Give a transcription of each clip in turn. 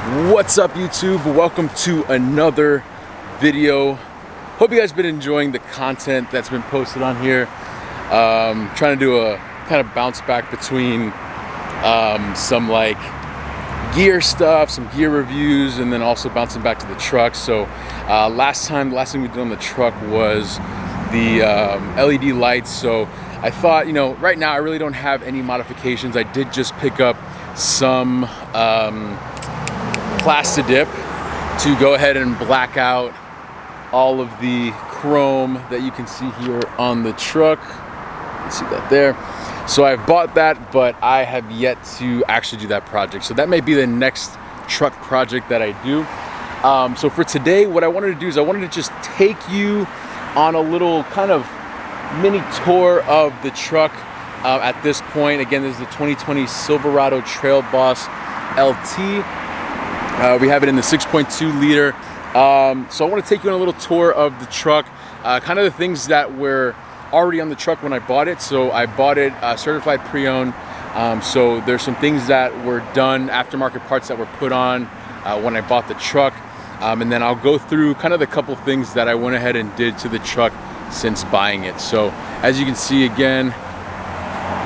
What's up, YouTube? Welcome to another video. Hope you guys been enjoying the content that's been posted on here. Trying to do a kind of bounce back between some like gear stuff, some gear reviews, and then also bouncing back to the truck. So last thing we did on the truck was the LED lights. So I thought, right now I really don't have any modifications. I did just pick up some Plastidip to go ahead and black out all of the chrome that you can see here on the truck. You see that there. So I've bought that, but I have yet to actually do that project. So that may be the next truck project that I do. So for today, what I wanted to do is I wanted to just take you on a little kind of mini tour of the truck at this point. Again, this is the 2020 Silverado Trail Boss LT. We have it in the 6.2 liter. So I want to take you on a little tour of the truck, kind of the things that were already on the truck when I bought it. So I bought it certified pre-owned. So there's some things that were done, aftermarket parts that were put on when I bought the truck. And then I'll go through kind of the couple things that I went ahead and did to the truck since buying it. So as you can see, again,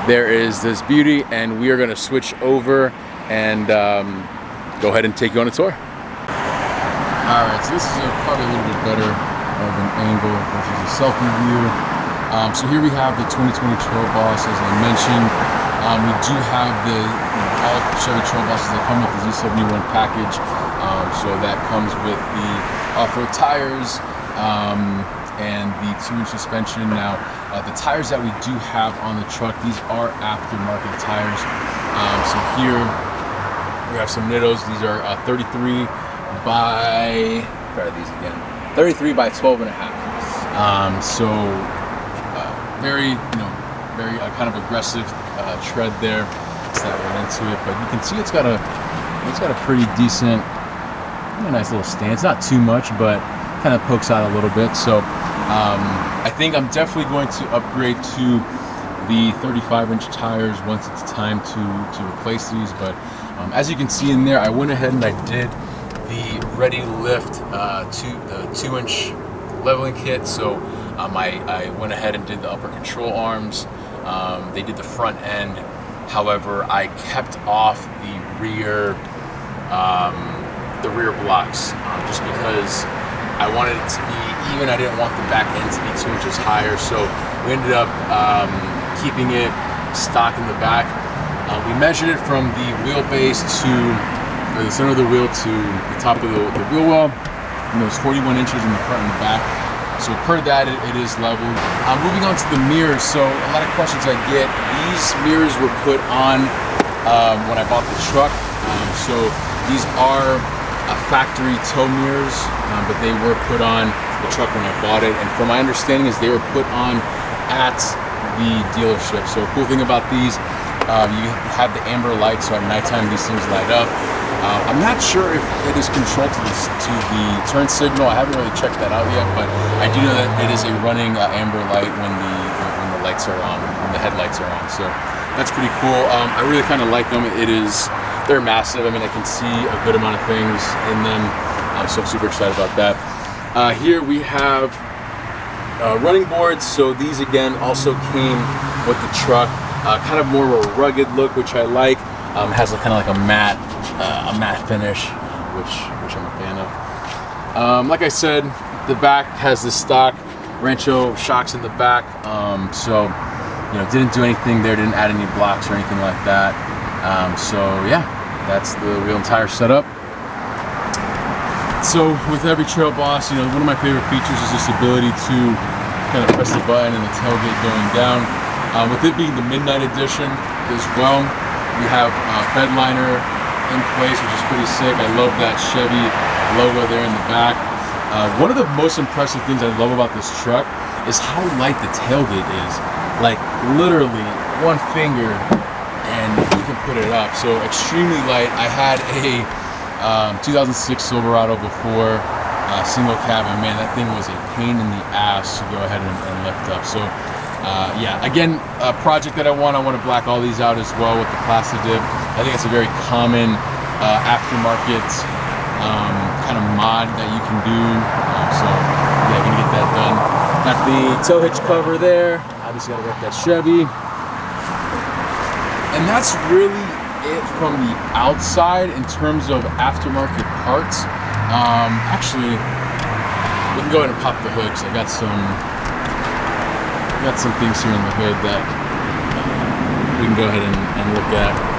there is this beauty, and we are going to switch over and go ahead and take you on a tour. Alright, so this is probably a little bit better of an angle versus a selfie view. So here we have the 2020 Trail Boss, as I mentioned. We do have the all Chevy Trail Bosses that come with the Z71 package. So that comes with the off-road tires and the 2-inch suspension. Now, the tires that we do have on the truck, these are aftermarket tires. So here we have some Nittos. These are 33 by, try these again, 33 by 12 and a half. So very, very kind of aggressive tread there. Let's not right into it, but you can see it's got a pretty decent, nice little stance. Not too much, but kind of pokes out a little bit. So I think I'm definitely going to upgrade to the 35-inch tires once it's time to replace these. But as you can see in there, I went ahead and I did the Ready Lift the 2-inch leveling kit. So I went ahead and did the upper control arms. They did the front end. However, I kept off the rear blocks just because I wanted it to be even. I didn't want the back end to be 2 inches higher. So we ended up keeping it stock in the back. We measured it from the wheelbase to the center of the wheel to the top of the wheel well, and it was 41 inches in the front and the back. So per that, it is leveled. Moving on to the mirrors. So a lot of questions I get. These mirrors were put on when I bought the truck. So these are factory tow mirrors, but they were put on the truck when I bought it. And from my understanding is they were put on at the dealership. So cool thing about these, you have the amber light, so at nighttime these things light up. I'm not sure if it is controlled to the turn signal. I haven't really checked that out yet, but I do know that it is a running amber light when the lights are on, when the headlights are on. So that's pretty cool. I really kind of like them. They're massive. I mean, I can see a good amount of things in them. So I'm super excited about that. Here we have running boards. So these again also came with the truck. Kind of more of a rugged look, which I like. It has kind of like a matte finish, which I'm a fan of. Like I said, the back has the stock Rancho shocks in the back. So didn't do anything there, didn't add any blocks or anything like that. So yeah, that's the wheel and tire setup. So with every Trail Boss, one of my favorite features is this ability to kind of press the button and the tailgate going down. With it being the Midnight Edition as well, we have bed liner in place, which is pretty sick. I love that Chevy logo there in the back. One of the most impressive things I love about this truck is how light the tailgate is. Like literally one finger and you can put it up. So extremely light. I had a 2006 Silverado before, single cab, and man, that thing was a pain in the ass to go ahead and lift up. So yeah, again, a project that I want to black all these out as well with the Plastidip. I think it's a very common aftermarket kind of mod that you can do. So yeah, gonna get that done. Got the tow hitch cover there. Obviously gotta rep that Chevy. And that's really it from the outside in terms of aftermarket parts. Actually, we can go ahead and pop the hood because I got some things here in the hood that we can go ahead and look at.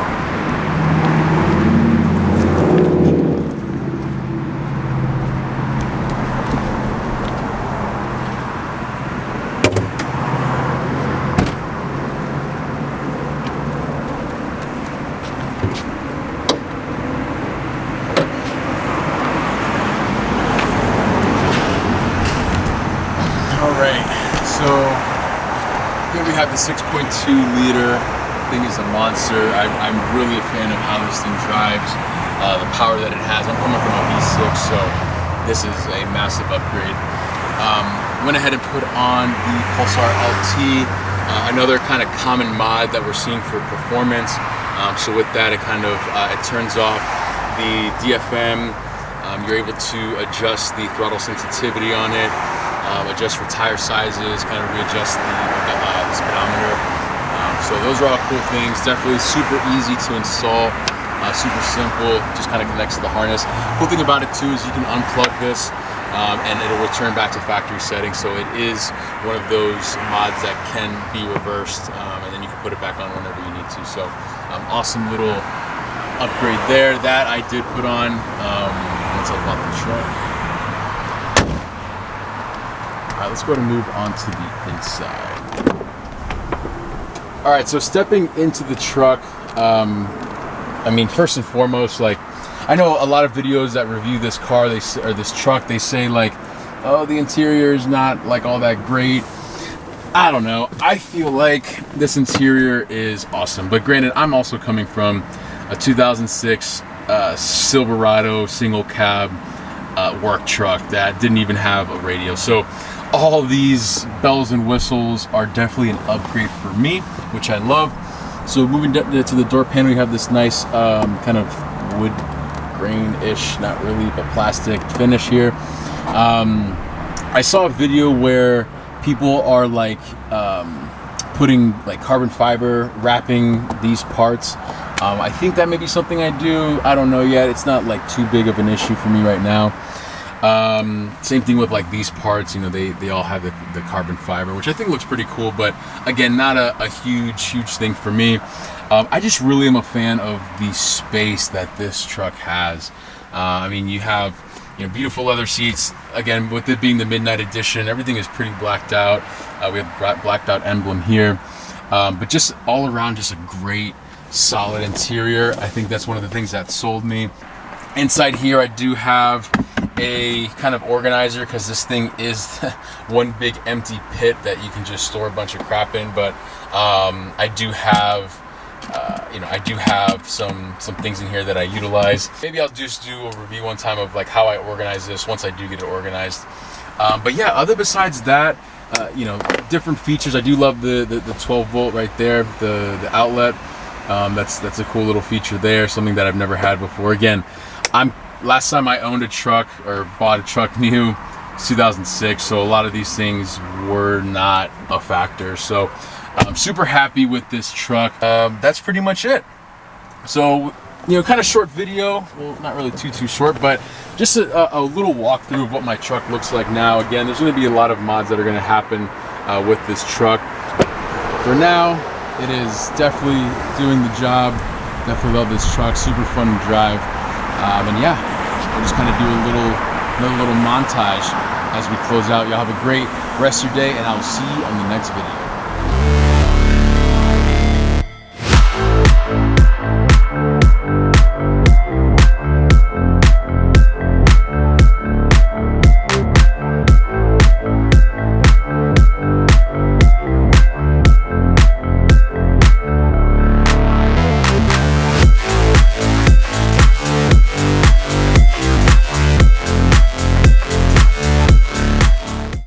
So here we have the 6.2 liter. Thing is a monster. I'm really a fan of how this thing drives, the power that it has. I'm coming from a V6, so this is a massive upgrade. Went ahead and put on the Pulsar LT, another kind of common mod that we're seeing for performance. So with that, it kind of it turns off the DFM. You're able to adjust the throttle sensitivity on it. Adjust for tire sizes, kind of readjust the speedometer. So those are all cool things. Definitely super easy to install, super simple, just kind of connects to the harness. Cool thing about it too is you can unplug this and it'll return back to factory settings. So it is one of those mods that can be reversed and then you can put it back on whenever you need to. So awesome little upgrade there. That I did put on once I bought the truck. All right, let's go ahead and move on to the inside. All right, so stepping into the truck, I mean, first and foremost, like, I know a lot of videos that review this car, or this truck, they say like, oh, the interior is not like all that great. I don't know. I feel like this interior is awesome, but granted, I'm also coming from a 2006 Silverado single cab work truck that didn't even have a radio. So all these bells and whistles are definitely an upgrade for me, which I love. So moving to the door panel, you have this nice kind of wood grain-ish, not really, but plastic finish here. I saw a video where people are like putting like carbon fiber wrapping these parts. I think that may be something I do. I don't know yet. It's not like too big of an issue for me right now. Same thing with like these parts, you know, they all have the carbon fiber, which I think looks pretty cool, but again, not a huge thing for me. I just really am a fan of the space that this truck has. I mean, you have, you know, beautiful leather seats. Again, with it being the midnight edition, everything is pretty blacked out. We have blacked out emblem here, but just all around, just a great solid interior. I think that's one of the things that sold me. Inside here, I do have a kind of organizer because this thing is one big empty pit that you can just store a bunch of crap in. But I do have, I do have some things in here that I utilize. Maybe I'll just do a review one time of like how I organize this once I do get it organized. But yeah, other besides that, different features. I do love the 12 volt right there, the outlet. That's a cool little feature there, something that I've never had before. Again, last time I owned a truck or bought a truck new, 2006, so a lot of these things were not a factor. So I'm super happy with this truck. That's pretty much it. So, kind of short video, well, not really too short, but just a little walkthrough of what my truck looks like now. Again, there's going to be a lot of mods that are going to happen with this truck. For now, it is definitely doing the job. Definitely love this truck, super fun to drive. And yeah, we'll just kind of do another little montage as we close out. Y'all have a great rest of your day, and I will see you on the next video.